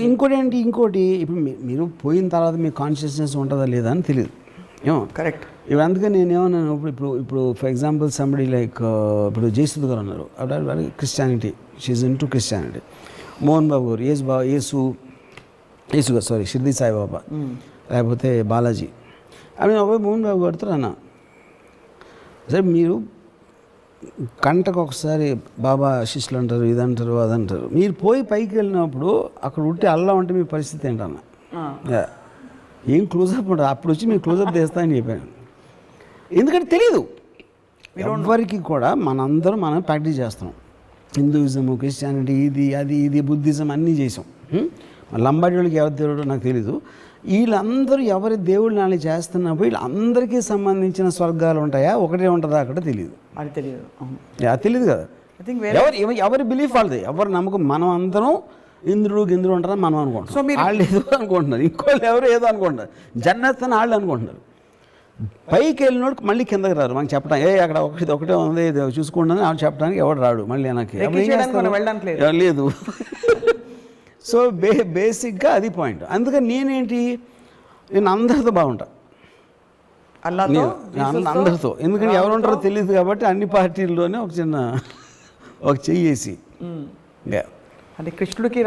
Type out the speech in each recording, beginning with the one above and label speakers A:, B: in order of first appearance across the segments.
A: ఇంకోటి ఇప్పుడు మీరు పోయిన తర్వాత మీ కాన్షియస్నెస్ ఉంటుందా లేదా అని తెలియదు ఏమో.
B: కరెక్ట్.
A: ఇప్పుడు అందుకని నేనేమన్నాను, ఇప్పుడు ఫర్ ఎగ్జాంపుల్ సంబడి లైక్ ఇప్పుడు జయసుద్ గారు ఉన్నారు, అప్పుడు Christianity, she's into Christianity. Mohan Babu గారు యేసు గారు సారీ షిర్దీ సాయిబాబా, లేకపోతే బాలాజీ. అవి మోహన్ బాబు గారితో అన్నా, సరే మీరు గంటకు ఒకసారి బాబా శిష్యులు అంటారు, ఇదంటారు అదంటారు, మీరు పోయి పైకి వెళ్ళినప్పుడు అక్కడ ఉంటే అల్లా ఉంటే మీ పరిస్థితి ఏంటన్నా, ఏం క్లోజప్ ఉంటుంది, అప్పుడు వచ్చి మీరు క్లోజప్ తీస్తామని చెప్పాను. ఎందుకంటే తెలియదు ఎవరికి కూడా. మనందరం మనం ప్రాక్టీస్ చేస్తాం, హిందూయిజము, క్రిస్టియానిటీ, ఇది బుద్ధిజం అన్నీ చేసాం. లంబాడి వాళ్ళకి ఎవరి దేవుడో నాకు తెలీదు. వీళ్ళందరూ ఎవరి దేవుళ్ళు నాని చేస్తున్నప్పుడు వీళ్ళందరికీ సంబంధించిన స్వర్గాలు ఉంటాయా, ఒకటే ఉంటుందా అక్కడ తెలియదు.
B: అది తెలియదు,
A: అది తెలియదు కదా. ఎవరి బిలీఫ్ వాళ్ళది, ఎవరి నమ్మకం. మనం అందరం ఇంద్రుడు ఉంటారని మనం అనుకుంటాం, వాళ్ళు ఏదో అనుకుంటున్నారు, ఇంకోళ్ళు ఎవరు ఏదో అనుకుంటున్నారు, జన్నత్ అని వాళ్ళు అనుకుంటున్నారు. పైకి వెళ్ళినోడు మళ్ళీ కిందకి రారు, మనకి చెప్పడం అక్కడ ఒకటే ఉంది చూసుకుంటాను వాళ్ళు చెప్పడానికి ఎవడు రాడు మళ్ళీ వెనక్కి లేదు. సో బేసిక్గా అది పాయింట్. అందుకని నేను అందరితో బాగుంటా, అందరితో. ఎందుకంటే ఎవరు ఉంటారో తెలియదు కాబట్టి అన్ని పార్టీల్లోనే ఒక చెయ్యేసి
B: అంటే కృష్ణుడికి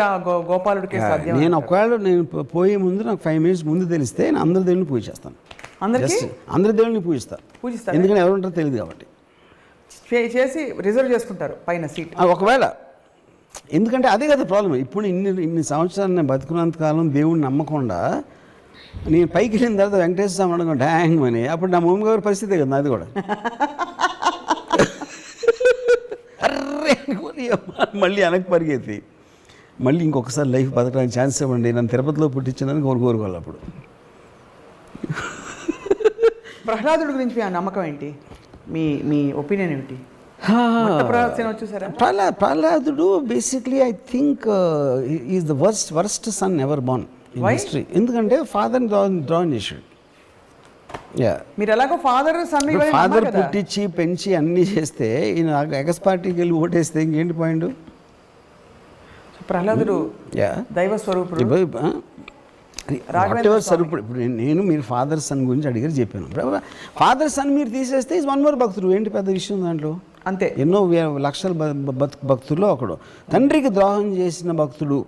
B: గోపాలుడికి
A: నేను ఒకవేళ నేను పోయే ముందు నాకు 5 minutes ముందు తెలిస్తే నేను అందరి దేవుడిని పూజ చేస్తాను, అందరి దేవుడిని పూజిస్తాను. ఎందుకంటే ఎవరు ఉంటారో తెలియదు కాబట్టి
B: చేసి రిజర్వ్ చేసుకుంటారు పైన సీట్
A: ఒకవేళ. ఎందుకంటే అదే కదా ప్రాబ్లం. ఇప్పుడు ఇన్ని సంవత్సరాలు నేను బతుకున్నంత కాలం దేవుడిని నమ్మకుండా నేను పైకి వెళ్ళిన తర్వాత వెంకటేశ్వర స్వామి అనుకుంటా హ్యాంగ్ అని, అప్పుడు నా మమ్మీ గారి పరిస్థితే కదా అది కూడా. అర్రే అనుకుని మళ్ళీ వెనక్కి పరిగెత్తి మళ్ళీ ఇంకొకసారి లైఫ్ బతకడానికి ఛాన్స్ ఇవ్వండి, నన్ను తిరుపతిలో పుట్టించిందని కోరుకోవాలి. అప్పుడు
B: ప్రహ్లాదుడి గురించి మీ నమ్మకం ఏంటి, మీ ఒపీనియన్ ఏంటి?
A: ప్రహ్లాదుడు basically I think is the worst son ever born in history. ఎందుకంటే ఫాదర్ డ్రాన్ చేశాడు.
B: మీరు ఎలాగో ఫాదర్
A: పుట్టించి పెంచి అన్నీ చేస్తే ఈయన ఎగస్ పార్టీకి వెళ్ళి ఓటేస్తే ఇంకేంటి పాయింట్?
B: ప్రహ్లాదుడు దైవ స్వరూపుడు,
A: స్వరూపుడు. ఇప్పుడు నేను మీరు ఫాదర్ సన్ గురించి అడిగారు చెప్పాను. ఫాదర్ సన్ మీరు తీసేస్తే ఈజ్ వన్ మోర్ భక్తుడు, ఏంటి పెద్ద విషయం దాంట్లో?
B: అంతే.
A: ఎన్నో లక్షల భక్తుల్లో ఒకడు. తండ్రికి ద్రోహం చేసిన భక్తుడు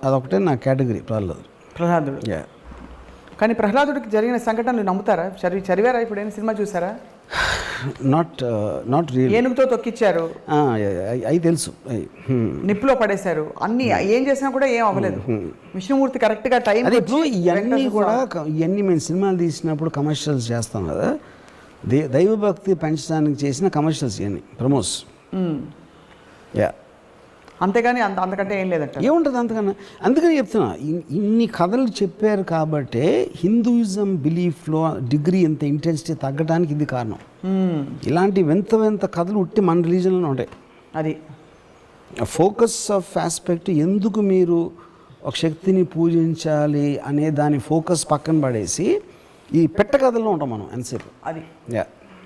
A: అదొకటే నా కేటగిరీ ప్రహ్లాదుడు.
B: కానీ ప్రహ్లాదుడికి జరిగిన సంఘటనలు నమ్ముతారా? చదివారా? ఇప్పుడు ఏమైనా సినిమా చూసారా?
A: Not real.
B: ఏనుగుతో తొక్కిచ్చారు,
A: అవి తెలుసు,
B: నిప్పులో పడేశారు, అన్ని ఏం చేసినా కూడా ఏం అవ్వలేదు. విష్ణుమూర్తి కరెక్ట్గా టైం.
A: ఇప్పుడు ఇవన్నీ కూడా మేము సినిమాలు తీసినప్పుడు కమర్షియల్స్ చేస్తాం కదా, దైవభక్తి పెంచడానికి చేసిన కమర్షియల్స్ ఇవన్నీ ప్రమోస్.
B: అంతేగాని అంతకంటే ఏం లేదంట.
A: ఏముంటుంది అంతకన్నా? అందుకని చెప్తున్నా, ఇన్ని కథలు చెప్పారు కాబట్టే హిందూయిజం బిలీఫ్లో డిగ్రీ ఇంత ఇంటెన్సిటీ తగ్గడానికి ఇది కారణం. ఇలాంటి వింత కథలు ఉట్టి మన రిలీజన్లో ఉంటాయి.
B: అది
A: ఫోకస్ ఆఫ్ ఆస్పెక్ట్. ఎందుకు మీరు ఒక శక్తిని పూజించాలి అనే దాని ఫోకస్ పక్కన పడేసి ఈ పెట్ట కథల్లో ఉంటాం మనం ఎంతసేపు.
B: అది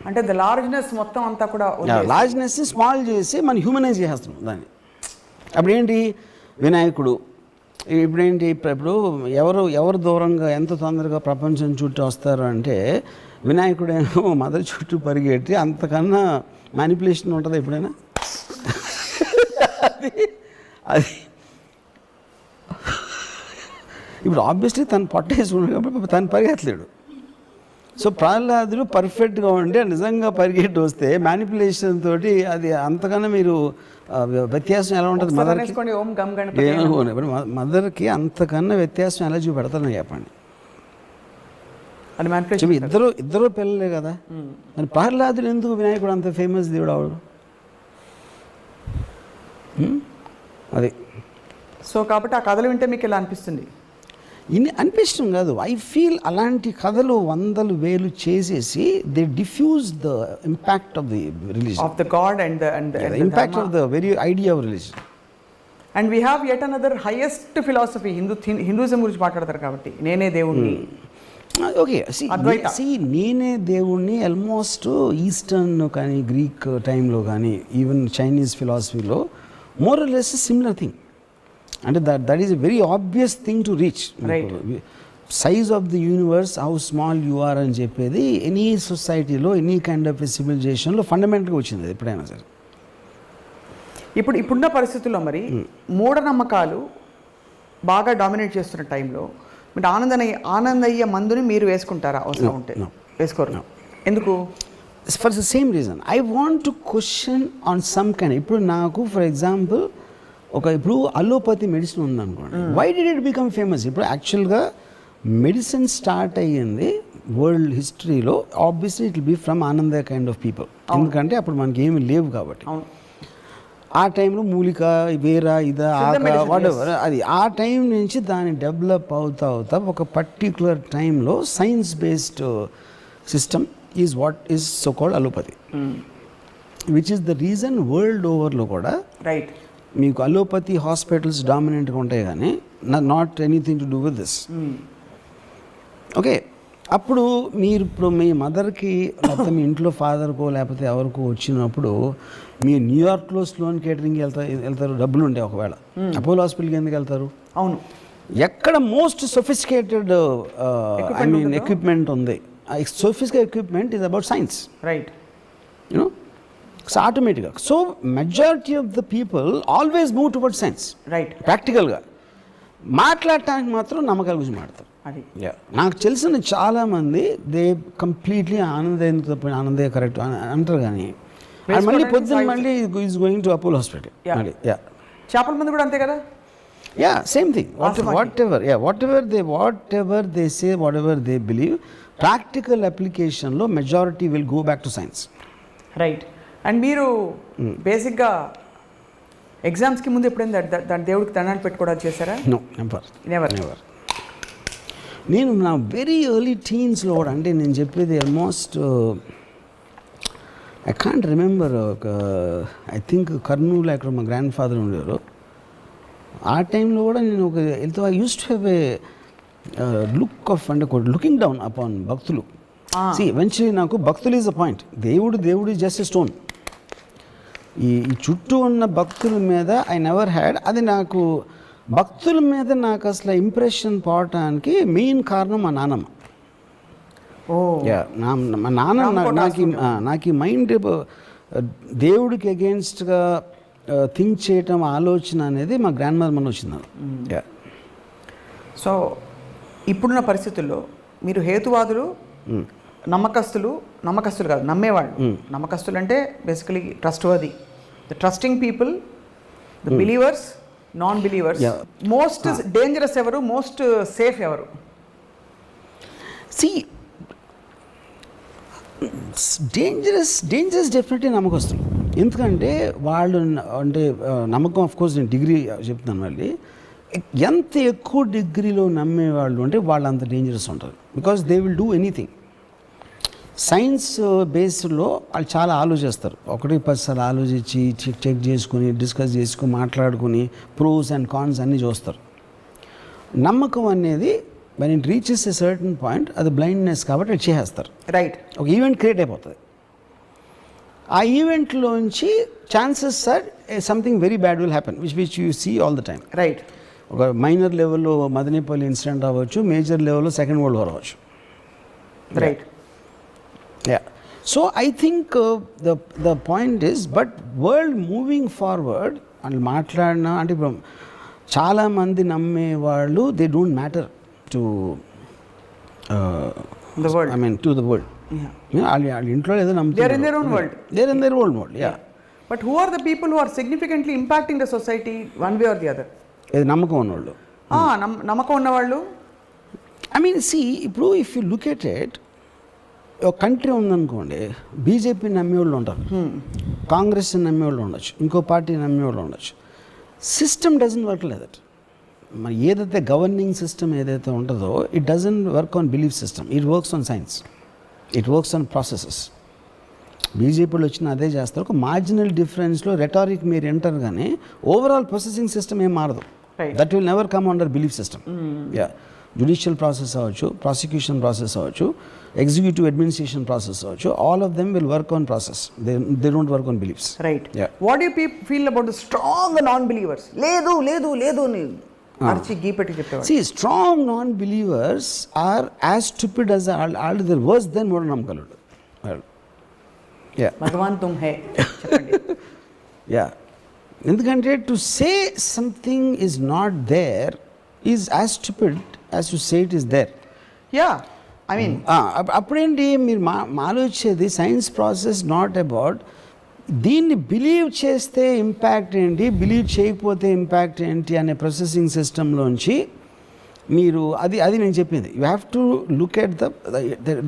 B: అంటే ద లార్జ్నెస్ మొత్తం అంతా కూడా
A: లార్జ్నెస్ స్మాల్ చేసి మనం హ్యూమనైజ్ చేస్తున్నాం దాన్ని. అప్పుడేంటి వినాయకుడు, ఇప్పుడేంటి ఇప్పుడు ఎవరు దూరంగా ఎంత తొందరగా ప్రపంచం చుట్టూ వస్తారు అంటే వినాయకుడేమో మదర్ చుట్టూ పరిగెట్టి అంతకన్నా మ్యానిపులేషన్ ఉంటుంది ఎప్పుడైనా? అది ఇప్పుడు ఆబ్వియస్లీ తను పట్టేసి ఉన్నాడు కాబట్టి తను పరిగెత్తలేడు. సో ప్రహ్లాదుడు పర్ఫెక్ట్గా ఉంటే నిజంగా పరిగెట్టి వస్తే మ్యానిపులేషన్ తోటి అది అంతకన్నా మీరు వ్యత్యాసం ఎలా ఉంటుంది? మదర్కి అంతకన్నా వ్యత్యాసం ఎలా చూపెడతారని చెప్పండి. ఇద్దరు పిల్లలే కదా. మరి ప్రహ్లాదుడు ఎందుకు వినాయకుడు అంత ఫేమస్ దేవుడు అవడు? అది.
B: సో కాబట్టి ఆ కథలు వింటే మీకు ఇలా అనిపిస్తుంది?
A: అనిపించడం కాదు, ఐ ఫీల్ అలాంటి కథలు 100,000 చేసేసి they diffuse the impact of the religion,
B: of the god and the
A: impact of the very idea of religion.
B: And we have yet another highest philosophy. Hinduism గురించి మాట్లాడతారు కాబట్టి నేనే దేవుణ్ణి.
A: ఓకే, నేనే దేవుణ్ణి ఆల్మోస్ట్ ఈస్టర్న్ కానీ గ్రీక్ టైంలో కానీ ఈవెన్ చైనీస్ ఫిలాసఫీలో more or less similar thing. అంటే that is a very obvious thing to reach.
B: Right.
A: Size of the universe how small you are అని చెప్పేది ఎనీ సొసైటీలో ఎనీ కైండ్ ఆఫ్ సివిలైజేషన్లో ఫండమెంటల్గా వచ్చింది అది ఎప్పుడైనా సరే.
B: ఇప్పుడున్న పరిస్థితుల్లో మరి మూఢనమ్మకాలు బాగా డామినేట్ చేస్తున్న టైంలో మీరు ఆనందయ్య మందుని మీరు వేసుకుంటారా అవసరం ఉంటే? వేసుకోరు. ఎందుకు?
A: For the same reason I want to question on some kind. ఇప్పుడు నాకు ఫర్ ఎగ్జాంపుల్ ఇప్పుడు అలోపతి మెడిసిన్ ఉందనుకోండి, why did it become famous? ఇప్పుడు యాక్చువల్గా మెడిసిన్ స్టార్ట్ అయ్యింది వరల్డ్ హిస్టరీలో obviously it will be from Anandaiah kind of people. ఎందుకంటే అప్పుడు మనకి ఏమి లేవు కాబట్టి. ఆ టైంలో మూలిక వేర ఇదా వాటెవర్ అది ఆ టైం నుంచి దాన్ని డెవలప్ అవుతా ఒక పర్టిక్యులర్ టైంలో science based system is what is so called allopathy, which is the reason world ఓవర్లో కూడా
B: రైట్
A: మీకు అలోపతి హాస్పిటల్స్ డామినెంట్గా ఉంటాయి కానీ not anything to do with this. Okay, అప్పుడు మీరు ఇప్పుడు మీ మదర్కి లేకపోతే మీ ఇంట్లో ఫాదర్కో లేకపోతే ఎవరికో వచ్చినప్పుడు మీరు న్యూయార్క్లో స్లోన్ కేటరింగ్కి వెళ్తారు, డబ్బులు ఉంటాయి. ఒకవేళ అపోలో హాస్పిటల్కి ఎందుకు వెళ్తారు?
B: అవును,
A: ఎక్కడ most sophisticated I mean equipment ఉంది. Sophisticated equipment is about science,
B: right?
A: You, know ఆటోమేటిక్గా so majority of the people always move toward science.
B: Right.
A: ప్రాక్టికల్గా మాట్లాడటానికి మాత్రం నమ్మకాల గురించి మాట్లాడతారు.
B: అది
A: నాకు తెలిసిన చాలామంది దే కంప్లీట్లీ ఆనందయ్య కరెక్ట్ అంటారు, కానీ మళ్ళీ పొద్దున్న మళ్ళీ is going to Apollo hospital.
B: చేపల మంది కూడా అంతే కదా.
A: Same thing. Whatever they say, whatever they believe, practical అప్లికేషన్లో majority will go back to science.
B: Right. And మీరు బేసిక్గా ఎగ్జామ్స్కి ముందు ఎప్పుడైనా దాని దేవుడికి దండాలు పెట్టుకోవడం చేశారా?
A: No, never. నేను నా వెరీ ఎర్లీ టీన్స్లో కూడా, అంటే నేను చెప్పేది almost I can't remember, I think Kurnool అక్కడ మా గ్రాండ్ ఫాదర్ ఉండేవారు. ఆ టైంలో కూడా నేను I use to have a look of అంటే లుకింగ్ డౌన్ అపాన్ భక్తులు. ఎవెన్చువలీ నాకు భక్తులు ఈజ్ అ పాయింట్, దేవుడు ఈజ్ జస్ట్ ఎ స్టోన్. ఈ చుట్టూ ఉన్న భక్తుల మీద ఐ నెవర్ హ్యాడ్, అది నాకు భక్తుల మీద నాకు అసలు ఇంప్రెషన్ పోవటానికి మెయిన్ కారణం మా నాన్నమ్మ. మా నాన్న నాకు ఈ మైండ్ దేవుడికి అగేన్స్ట్గా థింక్ చేయటం ఆలోచన అనేది మా గ్రాండ్ మదర్ మన వచ్చింది.
B: సో ఇప్పుడున్న పరిస్థితుల్లో మీరు హేతువాదులు, నమ్మకస్తులు కాదు, నమ్మేవాళ్ళు. నమ్మకస్తులు అంటే basically trustworthy, the trusting people, the believers, non believers. Most dangerous ఎవరు, మోస్ట్ సేఫ్ ఎవరు?
A: డేంజరస్ డెఫినెట్లీ నమ్మకస్తులు. ఎందుకంటే వాళ్ళు అంటే నమ్మకం, ఆఫ్ కోర్స్ నేను డిగ్రీ చెప్తున్నాను మళ్ళీ, ఎంత ఎక్కువ డిగ్రీలో నమ్మేవాళ్ళు అంటే వాళ్ళు అంత డేంజరస్ ఉంటారు. Because they will do anything. Science బేస్డ్లో వాళ్ళు చాలా ఆలోచిస్తారు, 1-10 సార్లు ఆలోచించి చెక్ చేసుకుని డిస్కస్ చేసుకుని మాట్లాడుకుని ప్రోస్ అండ్ కాన్స్ అన్నీ చూస్తారు. నమ్మకం అనేది when it reaches a certain point అది బ్లైండ్నెస్ కాబట్టి అది చేసేస్తారు.
B: రైట్.
A: ఒక ఈవెంట్ క్రియేట్ అయిపోతుంది. ఆ ఈవెంట్లోంచి chances are something very bad will happen, which you see all the time.
B: Right.
A: ఒక మైనర్ లెవెల్లో మదనపల్లి ఇన్సిడెంట్ అవ్వచ్చు, మేజర్ లెవెల్లో సెకండ్ వరల్డ్ వార్ అవ్వచ్చు.
B: Right.
A: So I think the point is, but world moving forward అని మాట్లాడినా అంటే ఇప్పుడు చాలామంది నమ్మేవాళ్ళు they don't matter to
B: the world.
A: I mean to the world. వాళ్ళ ఇంట్లో ఏదో నమ్ముతారు.
B: They are in their own world.
A: They are in their own world. Yeah.
B: But who are the people who are significantly impacting the society one way or the other?
A: ఏది నమ్మకం ఉన్నవాళ్ళు.
B: నమ్మకం ఉన్నవాళ్ళు.
A: I mean see, ఇప్పుడు if you look at it, ఒక country ఉందనుకోండి, BJP నమ్మేవాళ్ళు ఉంటారు, కాంగ్రెస్ నమ్మేవాళ్ళు ఉండొచ్చు, ఇంకో పార్టీ నమ్మేవాళ్ళు ఉండొచ్చు. System doesn't work like that. మరి ఏదైతే గవర్నింగ్ సిస్టమ్ ఏదైతే ఉంటుందో it doesn't work on belief system, it works on science, it works on processes. బీజేపీలో వచ్చిన అదే చేస్తారు. ఒక మార్జినల్ డిఫరెన్స్లో రెటారిక్ మీరు ఎంటర్, కానీ ఓవరాల్ ప్రాసెసింగ్ సిస్టమ్ ఏం మారదు. That will never come under belief system. Judicial process అవ్వచ్చు, ప్రాసిక్యూషన్ ప్రాసెస్ అవ్వచ్చు, ఎగ్జిక్యూటివ్ అడ్మినిస్ట్రేషన్ ప్రాసెస్ అవ్వచ్చు, all of them will work on process, they don't work on beliefs.
B: Right. What you feel about the strong non believers? లేదు లేదు లేదు అని అర్చి గీపెట్టి చెప్పేవారు.
A: See, strong non-believers are as stupid as they're worse than మూఢనమ్మకాలు.
B: భగవాన్ తుమ్ హే చెప్పండి.
A: Yeah. ఎందుకంటే to say something is not there is as stupid as to say it is there.
B: Yeah, I mean
A: అప్పుడేంటి మీరు ఆలోచించేది సైన్స్ ప్రాసెస్ నాట్ అబౌట్ దీన్ని believe చేస్తే impact ఏంటి, believe చేయకపోతే ఇంపాక్ట్ ఏంటి అనే ప్రాసెసింగ్ సిస్టంలోంచి మీరు అది నేను చెప్పింది. You have to look at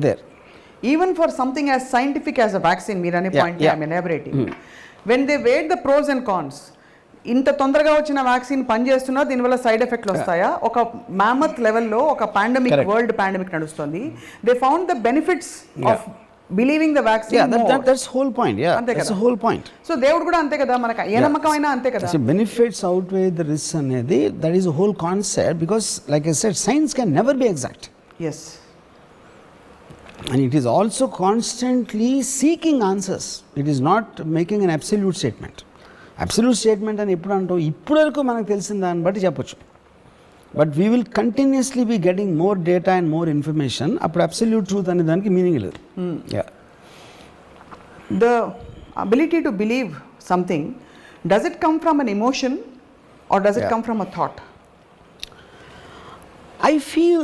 A: there.
B: Even for something as scientific as a vaccine, మీరు అనే point I'm elaborating. When they weigh the pros and cons, ఇంత తొందరగా వచ్చిన వ్యాక్సిన్ పనిచేస్తున్నా దీనివల్ల సైడ్ ఎఫెక్ట్లు వస్తాయా? ఒక మ్యామత్ లెవెల్లో ఒక పాండమిక్, వరల్డ్ పాండమిక్ నడుస్తుంది. They found the benefits of believing the vaccine.
A: That's whole point. That's whole point.
B: So దేవుడు కూడా అంతే కదా, మనకు ఏ నమ్మకమైనా అంతే కదా.
A: బెనిఫిట్స్ అవుట్వే ద రిస్క్ అనేది that is whole concept. Because like I said, science can never be exact.
B: Yes.
A: And it is also constantly seeking answers. It is not making an absolute statement. Absolute statement అని ఎప్పుడు అంటాం, ఇప్పటి వరకు మనకు తెలిసిన దాన్ని బట్టి చెప్పొచ్చు. But we will continuously be getting more data and more information. అప్పుడు అబ్సల్యూట్ ట్రూత్ అనే దానికి మీనింగ్ లేదు.
B: The ability to believe something, does it come from an emotion or does it come from a thought?
A: I feel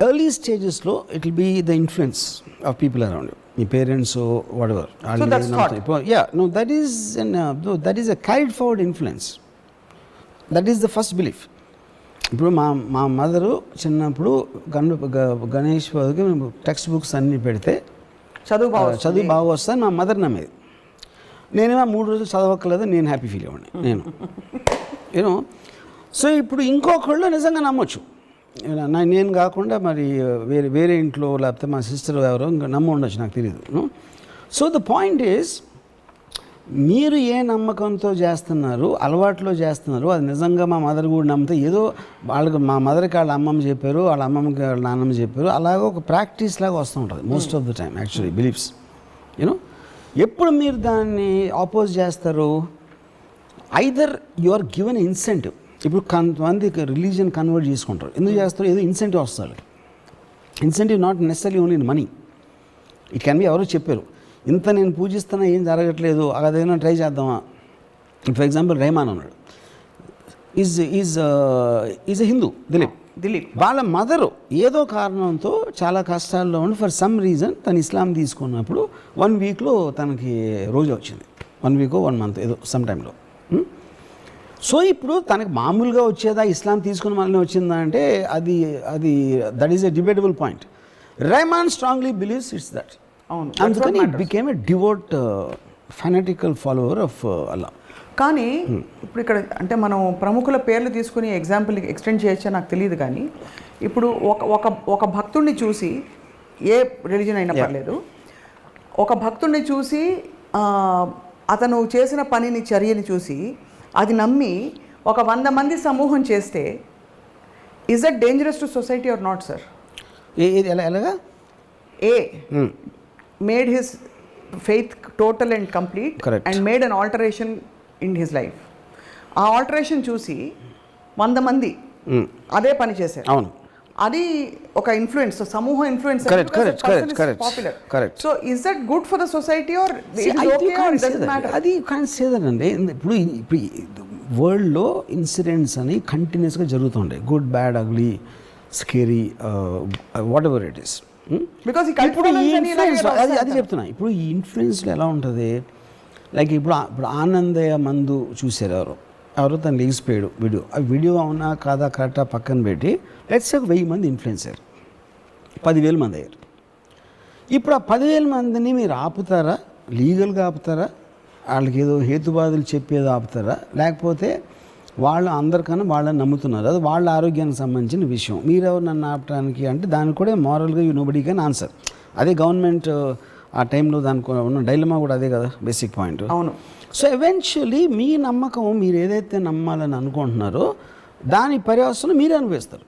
A: early stages lo it will be the influence of people around you, your parents or whatever.
B: So that's thought.
A: Yeah, no, that is that is a carried forward influence. That is the first belief. ఇప్పుడు మా mother చిన్నప్పుడు Ganesh text books అన్నీ పెడితే చదువు బాగా వస్తాను మా mother నమ్మేది. నేనేమో 3 రోజులు చదవక్కర్లేదు, నేను హ్యాపీ ఫీల్ అవ్వండి నేను యూనో. సో ఇప్పుడు ఇంకొకళ్ళు నిజంగా నమ్మొచ్చు, నేను కాకుండా మరి వేరే ఇంట్లో లేకపోతే మా సిస్టర్ ఎవరో నమ్మ ఉండొచ్చు, నాకు తెలియదు. సో ద పాయింట్ ఈజ్, మీరు ఏ నమ్మకంతో చేస్తున్నారు, అలవాట్లో చేస్తున్నారు, అది నిజంగా మా మదర్ కూడా నమ్మితే ఏదో వాళ్ళకి, మా మదర్కి వాళ్ళ అమ్మమ్మ చెప్పారు, వాళ్ళ అమ్మమ్మకి వాళ్ళ నాన్నమ్మ చెప్పారు, అలాగే ఒక ప్రాక్టీస్ లాగా వస్తూ ఉంటుంది most of the time actually beliefs you know. ఎప్పుడు మీరు దాన్ని ఆపోజ్ చేస్తారు, either you are given incentive. ఇప్పుడు కొంతమంది రిలీజియన్ కన్వర్ట్ చేసుకుంటారు, ఎందుకు చేస్తారు, ఏదో ఇన్సెంటివ్ వస్తుంది. Incentive not necessary only in money. It can be ఎవరో చెప్పారు, ఇంత నేను పూజిస్తున్నా ఏం జరగట్లేదు, అదేదైనా ట్రై చేద్దామా. ఫర్ ఎగ్జాంపుల్ రెహమాన్ ఉన్నాడు, ఈజ్ ఎ హిందూ, దిలీప్. వాళ్ళ మదరు ఏదో కారణంతో చాలా కష్టాల్లో ఉండి ఫర్ సమ్ రీజన్ తను ఇస్లాం తీసుకున్నప్పుడు 1 వీక్లో తనకి రోజు వచ్చింది, 1 వీక్ 1 మంత్ ఏదో సమ్ టైంలో. సో ఇప్పుడు తనకి మామూలుగా వచ్చేదా, ఇస్లాం తీసుకున్న మళ్ళీ వచ్చిందా అంటే అది that is a debatable point. Rehman strongly believes it's that. అందుకని it became a devout fanatical follower of Allah.
B: కానీ ఇప్పుడు ఇక్కడ అంటే మనం ప్రముఖుల పేర్లు తీసుకుని ఎగ్జాంపుల్ ఎక్స్టెండ్ చేయొచ్చా నాకు తెలియదు, కానీ ఇప్పుడు ఒక భక్తుడిని చూసి, ఏ రిలీజన్ అయినా పర్లేదు, ఒక భక్తుడిని చూసి అతను చేసిన పనిని, చర్యని చూసి అది నమ్మి ఒక 100 మంది సమూహం చేస్తే, is that dangerous to society or not sir?
A: ఎలాగా?
B: He made his faith total and complete and made an alteration in his life. ఆ ఆల్టరేషన్ చూసి 100 మంది అదే పని చేశారు.
A: అవును,
B: అది ఒక ఇన్ఫ్లుయెన్స్, సమూహ influence.
A: Popular.
B: So is that good for the society or
A: అది కాన్ సే దట్ అండి. ఇప్పుడు వరల్డ్లో ఇన్సిడెంట్స్ అని కంటిన్యూస్గా జరుగుతుంటాయి, good, bad, ugly, scary, what ever it is. ఇప్పుడు ఈ ఇన్ఫ్లుయెన్స్ అది చెప్తున్నా. ఇప్పుడు ఈ ఇన్ఫ్లుయెన్స్లో ఎలా ఉంటుంది, లైక్ ఇప్పుడు ఆనందయ్య మందు చూసారు ఎవరో తను లేచిపోయాడు వీడియో. ఆ వీడియో అవునా కాదా కరెక్టా పక్కన పెట్టి లెట్స్ ఒక 1000 మంది ఇన్ఫ్లుయెన్స్ అయ్యారు, 10,000 మంది అయ్యారు. ఇప్పుడు ఆ 10,000 మందిని మీరు ఆపుతారా, లీగల్గా ఆపుతారా, వాళ్ళకి ఏదో హేతువాదులు చెప్పేదో ఆపుతారా, లేకపోతే వాళ్ళు అందరికన్నా వాళ్ళని నమ్ముతున్నారు, అది వాళ్ళ ఆరోగ్యానికి సంబంధించిన విషయం, మీరెవరు నన్ను ఆపడానికి అంటే దానికి కూడా మారల్గా నోబడీ కెన్ ఆన్సర్. అదే గవర్నమెంట్ ఆ టైంలో దానికి ఉన్న డైలమా కూడా అదే కదా బేసిక్ పాయింట్.
B: అవును.
A: సో ఎవెన్చువలీ మీ నమ్మకం మీరు ఏదైతే నమ్మాలని అనుకుంటున్నారో దాని పర్యవసనం మీరే అనుభవిస్తారు.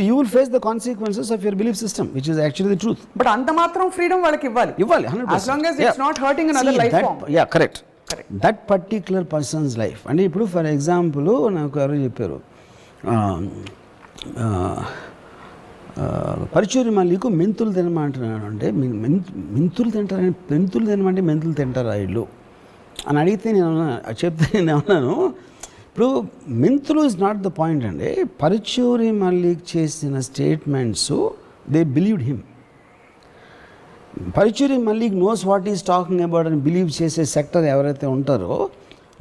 A: You will face the consequences of your belief system, which is actually the truth.
B: But అంత మాత్రం ఫ్రీడమ్ వాళ్ళకి ఇవ్వాలి
A: 100%.
B: as long as it's not hurting another life form.
A: Correct. That particular person's life. అంటే ఇప్పుడు ఫర్ ఎగ్జాంపుల్ నాకు ఎవరో చెప్పారు పరుచూరి మల్లికు మెంతులు తినమంటున్నాడు అంటే మెంతులు తినమంటే మెంతులు తింటారా ఇల్లు అని అడిగితే చెప్తే నేను అన్నాను ఇప్పుడు మెంతులు ఇస్ నాట్ ద పాయింట్ అండి. పరుచూరి మల్లిక్ చేసిన statements they believed him. Paruchuri Mallik knows what is talking about అని బిలీవ్ చేసే సెక్టర్ ఎవరైతే ఉంటారో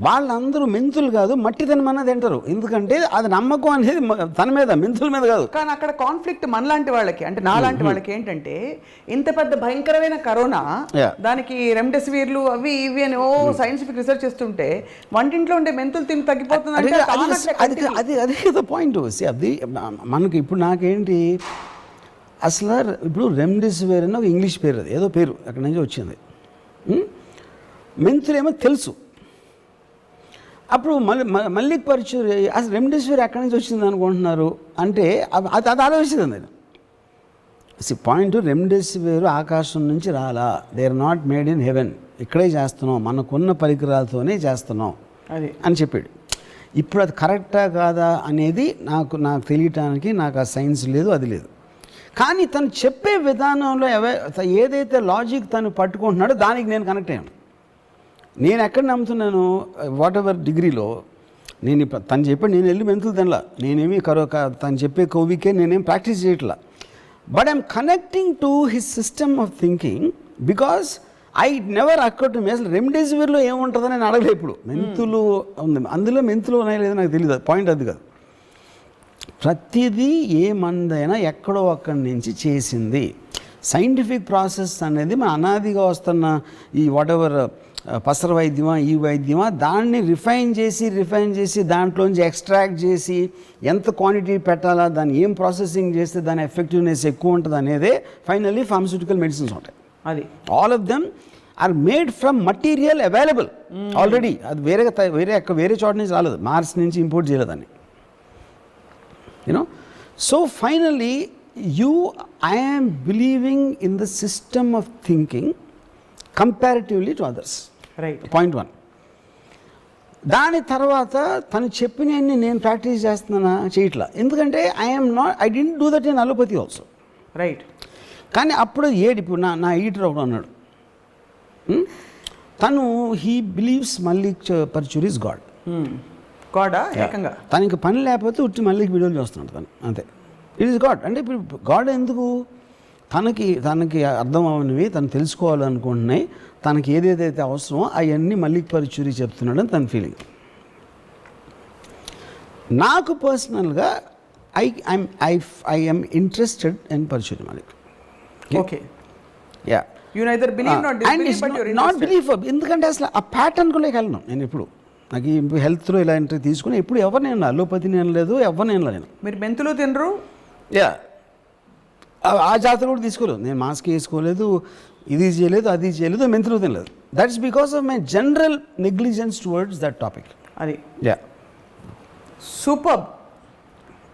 A: వాళ్ళందరూ మెంతులు కాదు మట్టి తినమన్నా తింటారు. ఎందుకంటే అది నమ్మకం అనేది తన మీద, మెంతుల మీద కాదు.
B: కానీ అక్కడ కాన్ఫ్లిక్ట్ మనలాంటి వాళ్ళకి అంటే నాలాంటి వాళ్ళకి ఏంటంటే ఇంత పెద్ద భయంకరమైన కరోనా దానికి రెమ్డెసివిర్లు అవి ఇవి అని సైంటిఫిక్ రీసెర్చ్ చేస్తుంటే వంటింట్లో ఉండే మెంతులు తిని తగ్గిపోతుంది.
A: అది పాయింట్. అది మనకి ఇప్పుడు నాకేంటి అసలు ఇప్పుడు రెమ్డెసివిర్ అని ఒక ఇంగ్లీష్ పేరు, అది ఏదో పేరు అక్కడి నుంచి వచ్చింది. మెంతులేమో తెలుసు. అప్పుడు మల్లిక్ పరుచూరి అసలు రెమ్డెసివిర్ ఎక్కడి నుంచి వచ్చింది అనుకుంటున్నారు అంటే అది ఆలోచించింది నేను. పాయింట్ రెమ్డెసివిర్ ఆకాశం నుంచి రాలా, they are not made in heaven, ఇక్కడే చేస్తున్నాం, మనకున్న పరికరాలతోనే చేస్తున్నాం
B: అది అని
A: చెప్పాడు. ఇప్పుడు అది కరెక్టా కాదా అనేది నాకు తెలియటానికి నాకు ఆ సైన్స్ లేదు, అది లేదు. కానీ తను చెప్పే విధానంలో ఏదైతే లాజిక్ తను పట్టుకుంటున్నాడో దానికి నేను కనెక్ట్ అయ్యాను. నేను ఎక్కడ నమ్ముతున్నాను, వాట్ ఎవర్ డిగ్రీలో నేను తను చెప్పాడు, నేను వెళ్ళి మెంతులు తినలా, నేనేమి తను చెప్పే కోవికే నేనేం ప్రాక్టీస్ చేయట్లా. But I'm connecting to his system of thinking because I never occur to me. అసలు రెమ్డెసివిర్లో ఏముంటుందని నేను అడగలేదు. ఇప్పుడు మెంతులు ఉంది, అందులో మెంతులు ఉన్నాయో లేదో నాకు తెలియదు, పాయింట్ అది కాదు. ప్రతిదీ ఏ మందైనా ఎక్కడో అక్కడి నుంచి చేసింది. సైంటిఫిక్ ప్రాసెస్ అనేది మన అనాదిగా వస్తున్న ఈ వాట్ ఎవర్ పసర వైద్యమా ఈ వైద్యమా దాన్ని రిఫైన్ చేసి దాంట్లోంచి ఎక్స్ట్రాక్ట్ చేసి ఎంత క్వాంటిటీ పెట్టాలా, దాన్ని ఏం ప్రాసెసింగ్ చేస్తే దాని ఎఫెక్టివ్నెస్ ఎక్కువ ఉంటుంది అనేదే ఫైనల్లీ ఫార్మస్యూటికల్ మెడిసిన్స్ ఉంటాయి.
B: అది
A: all of them are made from material available already. అది వేరే చోట నుంచి రాలేదు, మార్స్ నుంచి ఇంపోర్ట్ చేయలేదని. So finally I am believing in the system of thinking comparatively to others.
B: Right.
A: Point 1. దాని తర్వాత తను చెప్పినవన్నీ నేను ప్రాక్టీస్ చేస్తున్నానా చేయట్లా. ఎందుకంటే I didn't do that in allopathy also.
B: Right.
A: కానీ అప్పుడు ఇప్పుడు నా ఎడిటర్ ఒకడు అన్నాడు, తను he believes Mallik Paruchuri is god.
B: గాడా ఏకంగా
A: తనకి పని లేకపోతే ఉట్టి మల్లికి వీడియోలు చూస్తున్నాడు తను, అంతే. It is God. అంటే ఇప్పుడు గాడ్ ఎందుకు, తనకి అర్థం అవనివి తను తెలుసుకోవాలనుకుంటున్నాయి, తనకి ఏదేదైతే అవసరమో అవన్నీ మల్లిక్ పరుచూరి చెప్తున్నాడని తన ఫీలింగ్. నాకు పర్సనల్గా I am interested in Paruchuri Mallik.
B: Okay.
A: Yeah.
B: You neither believe nor disbelieve, but you're
A: not believe. ఎందుకంటే అసలు ఆ ప్యాటర్న్ కూడా వెళ్ళను నేను. ఇప్పుడు నాకు ఈ హెల్త్లో ఇలాంటివి తీసుకుని ఎప్పుడు ఎవరు నేను అలోపతి నేను లేదు, ఎవరు నేను లేను.
B: మీరు మెంతులు తినరు.
A: యా, ఆ జాతర కూడా తీసుకోలేదు నేను. మాస్క్ వేసుకోలేదు, ఇది చేయలేదు, అది చేయలేదు, మెంతులు తినలేదు. That's because of my general negligence towards that topic.
B: అది
A: యా
B: సూపర్.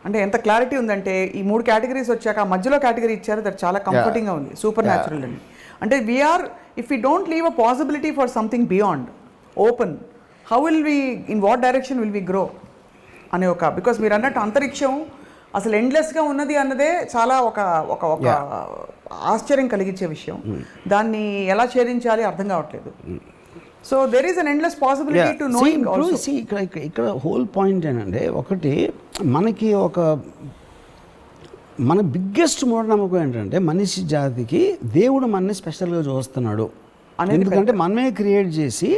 B: అంటే ఎంత క్లారిటీ ఉందంటే ఈ 3 కేటగిరీస్ వచ్చాక ఆ మధ్యలో కేటగిరీ ఇచ్చారు, దట్ చాలా కంఫర్టింగ్గా ఉంది. సూపర్ న్యాచురల్ అండి. అంటే we are if we don't leave a possibility for something beyond open, how will we, in what direction will we grow అనే ఒక, బికాస్ మీరు అన్నట్టు అంతరిక్షం అసలు ఎండ్లెస్గా ఉన్నది అన్నదే చాలా ఒక ఒక ఒక ఆశ్చర్యం కలిగించే విషయం. దాన్ని ఎలా ఛేదించాలి అర్థం కావట్లేదు. So there is an endless possibility to knowing also.
A: ఇక్కడ హోల్ పాయింట్ ఏంటంటే, ఒకటి మనకి మన బిగ్గెస్ట్ మూఢనమ్మకం ఏంటంటే మనిషి జాతికి దేవుడు మనని స్పెషల్గా చూస్తున్నాడు. ఎందుకంటే మనమే క్రియేట్ చేసి,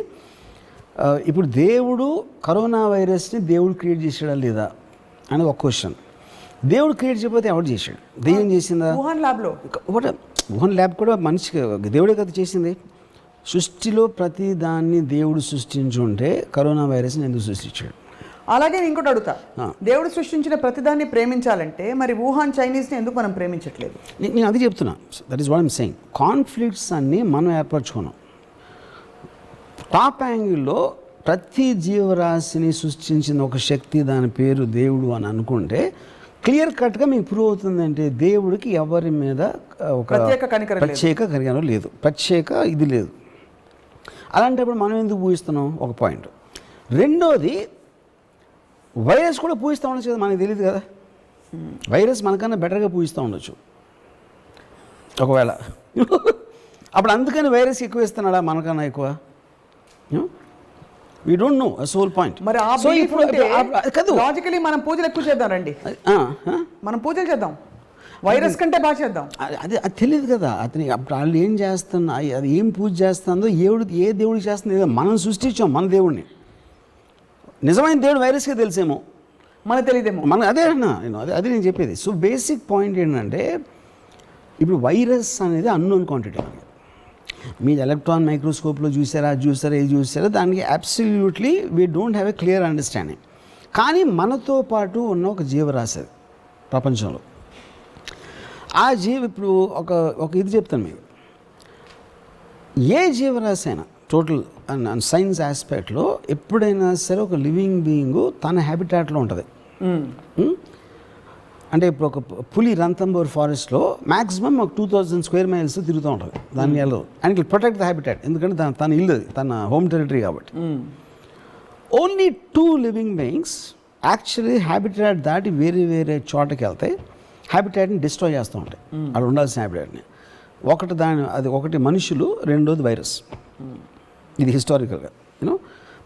A: ఇప్పుడు దేవుడు కరోనా వైరస్ని దేవుడు క్రియేట్ చేసాడా లేదా అని ఒక క్వశ్చన్. దేవుడు క్రియేట్ చేయకపోతే ఎవరు చేశాడు? దెయ్యం చేసిందా? వుహాన్ ల్యాబ్ కూడా మనిషికి దేవుడే కదా చేసింది. సృష్టిలో ప్రతి దాన్ని దేవుడు సృష్టించుంటే కరోనా వైరస్ని ఎందుకు సృష్టించాడు?
B: అలాగే ఇంకోటి అడుగుతా, దేవుడు సృష్టించిన ప్రతిదాన్ని ప్రేమించాలంటే మరి వుహాన్ చైనీస్ని ఎందుకు మనం ప్రేమించట్లేదు?
A: నేను అది చెప్తున్నా. That is what I'm saying. Conflicts అన్నీ మనం ఏర్పరచుకున్నాం. టాప్ యాంగిల్లో ప్రతి జీవరాశిని సృష్టించిన ఒక శక్తి, దాని పేరు దేవుడు అని అనుకుంటే క్లియర్ కట్గా మీకు ప్రూవ్ అవుతుందంటే దేవుడికి ఎవరి మీద ఒక
B: ప్రత్యేక కనికరం
A: లేదు, ప్రత్యేక ఇది లేదు. అలాంటప్పుడు మనం ఎందుకు పూజిస్తున్నాం? ఒక పాయింట్. రెండోది, వైరస్ కూడా పూజిస్తూ ఉండొచ్చు కదా, మనకు తెలియదు కదా. వైరస్ మనకన్నా బెటర్గా పూజిస్తూ ఉండొచ్చు ఒకవేళ. అప్పుడు అందుకని వైరస్ ఎక్కువ ఇస్తున్నాడా మనకన్నా ఎక్కువ? We don't know, that's whole point.
B: మరి
A: సో ఇప్పుడు
B: లాజికలీ మనం పూజలు ఎక్కువ చేద్దాం రండి, మనం పూజలు చేద్దాం, వైరస్ కంటే బాగా చేద్దాం.
A: అది తెలియదు కదా అతనికి. అప్పుడు వాళ్ళు ఏం చేస్తున్నా, అది ఏం పూజ చేస్తుందో, ఏ దేవుడికి చేస్తుందో మనం సృష్టించాం మన దేవుడిని. నిజమైన దేవుడు వైరస్కే తెలిసేమో,
B: మనకు తెలియదేమో.
A: అదే అన్నా అదే నేను చెప్పేది. సో బేసిక్ పాయింట్ ఏంటంటే, ఇప్పుడు వైరస్ అనేది అన్నోన్ క్వాంటిటీ. మీరు ఎలక్ట్రాన్ మైక్రోస్కోప్లో చూసారా ఏది చూసారా, దానికి absolutely we don't have a clear understanding. కానీ మనతో పాటు ఉన్న ఒక జీవరాశి అది ప్రపంచంలో. ఆ ఇప్పుడు ఒక ఇది చెప్తాను మీకు. ఏ జీవరాశి అయినా టోటల్ సైన్స్ ఆస్పెక్ట్లో ఎప్పుడైనా సరే ఒక లివింగ్ బీయింగ్ తన హ్యాబిటాట్లో ఉంటుంది. అంటే ఇప్పుడు ఒక పులి రంతంబోర్ ఫారెస్ట్లో మ్యాక్సిమం ఒక 2000 స్క్వేర్ మైల్స్ తిరుగుతూ ఉంటుంది. దాన్ని వెళ్ళదు, and it protect the habitat, ఎందుకంటే తన ఇల్లు, తన హోమ్ టెరిటరీ కాబట్టి. Only 2 living beings actually habitat దాటి వేరే చోటకి వెళ్తాయి, హ్యాబిటాట్ని డిస్ట్రాయ్ చేస్తూ ఉంటాయి, అక్కడ ఉండాల్సిన హ్యాబిటాట్ని. ఒకటి మనుషులు, రెండోది వైరస్. ఇది హిస్టారికల్గా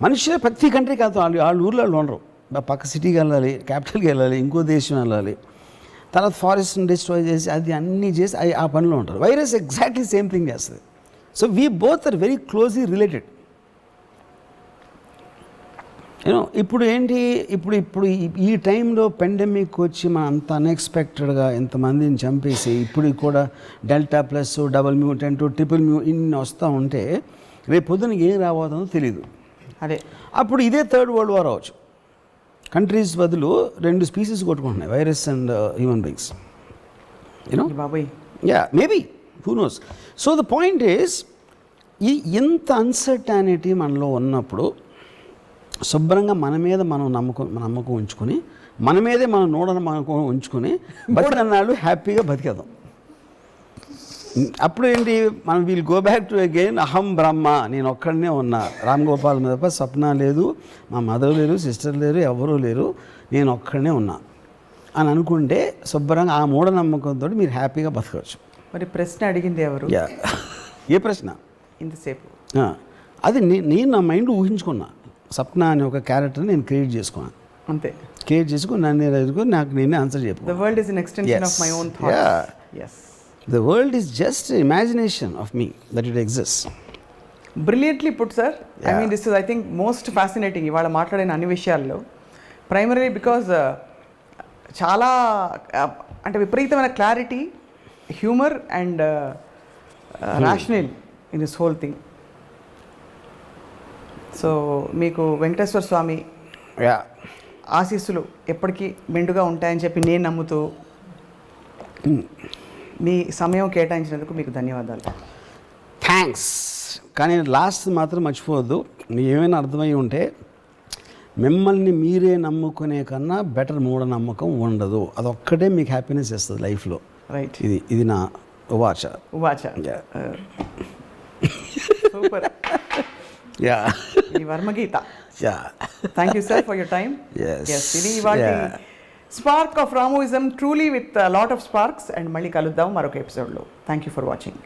A: మనుషులే ప్రతి కంట్రీకి వెళ్తాం. వాళ్ళ ఊర్లో వాళ్ళు ఉండరు, పక్క సిటీకి వెళ్ళాలి, క్యాపిటల్కి వెళ్ళాలి, ఇంకో దేశం వెళ్ళాలి, తర్వాత ఫారెస్ట్ని డిస్ట్రాయ్ చేసి అది అన్నీ చేసి ఆ పనిలో ఉంటారు. వైరస్ ఎగ్జాక్ట్లీ సేమ్ థింగ్ చేస్తుంది. So we both are very closely related. ఇప్పుడు ఏంటి, ఇప్పుడు ఈ టైంలో పెండమిక్ వచ్చి మనం అంత అన్ఎక్స్పెక్టెడ్గా ఎంతమందిని చంపేసి ఇప్పుడు కూడా delta plus, double mutant, triple ఇన్ని వస్తూ ఉంటే రేపు పొద్దున ఏం రాబోతుందో తెలియదు.
B: అదే
A: అప్పుడు ఇదే థర్డ్ వరల్డ్ వార్ అవ్వచ్చు. కంట్రీస్ బదులు 2 స్పీసీస్ కొట్టుకుంటున్నాయి, వైరస్ అండ్ హ్యూమన్ బీయింగ్స్.
B: బాబాయ్
A: maybe, who knows. So the point is, ఇంత అన్సర్టానిటీ మనలో ఉన్నప్పుడు శుభ్రంగా మన మీద మనం నమ్మకం ఉంచుకొని, మన మీదే మనం నమ్మకం ఉంచుకొని బతికన్నాళ్ళు హ్యాపీగా బతికేద్దాం. అప్పుడు ఏంటి, మనం we'll go back to again అహం బ్రహ్మ, నేను ఒక్కడనే ఉన్నా, రామ్ గోపాల్ మీద స్వప్న లేదు, మా మదర్ లేరు, సిస్టర్ లేరు, ఎవరూ లేరు, నేను ఒక్కడనే ఉన్నా అని అనుకుంటే శుభ్రంగా ఆ మూఢనమ్మకంతో మీరు హ్యాపీగా బతకవచ్చు.
B: మరి ప్రశ్న అడిగింది ఎవరు?
A: ఏ ప్రశ్న?
B: ఇంతసేపు
A: అది నేను నా మైండ్ ఊహించుకున్నా. సప్న అనే ఒక క్యారెక్టర్ నేను క్రియేట్ చేసుకున్నాను, అంతే. క్రియేట్ చేసుకుని నన్ను ఎదుర్కొని నాకు నేనే ఆన్సర్ చెప్పు.
B: The world is an extension of my own thoughts. Yes.
A: The world is just imagination of me that it exists.
B: Brilliantly put, sir. I mean, this is, I think, most fascinating. ఇవాళ మాట్లాడిన అన్ని విషయాల్లో primary because చాలా అంటే విపరీతమైన clarity, humour and rational in this whole thing. So మీకు వెంకటేశ్వర స్వామి ఆశీస్సులు ఎప్పటికీ మెండుగా ఉంటాయని చెప్పి నేను నమ్ముతూ మీ సమయం కేటాయించినందుకు మీకు ధన్యవాదాలు.
A: థ్యాంక్స్. కానీ లాస్ట్ మాత్రం మర్చిపోవద్దు, మీకు ఏమైనా అర్థమై ఉంటే, మిమ్మల్ని మీరే నమ్ముకునే కన్నా బెటర్ మూఢనమ్మకం ఉండదు. అదొక్కటే మీకు హ్యాపీనెస్ ఇస్తుంది లైఫ్లో.
B: రైట్.
A: ఇది నా ఉవాచ.
B: సూపర్. ఈ Varmageetha. Thank you sir for your time. ఇది ఇవాళ spark of Ramuism, truly with lot of sparks. And మళ్ళీ కలుద్దాం మరొక ఎపిసోడ్లో. Thank you for watching.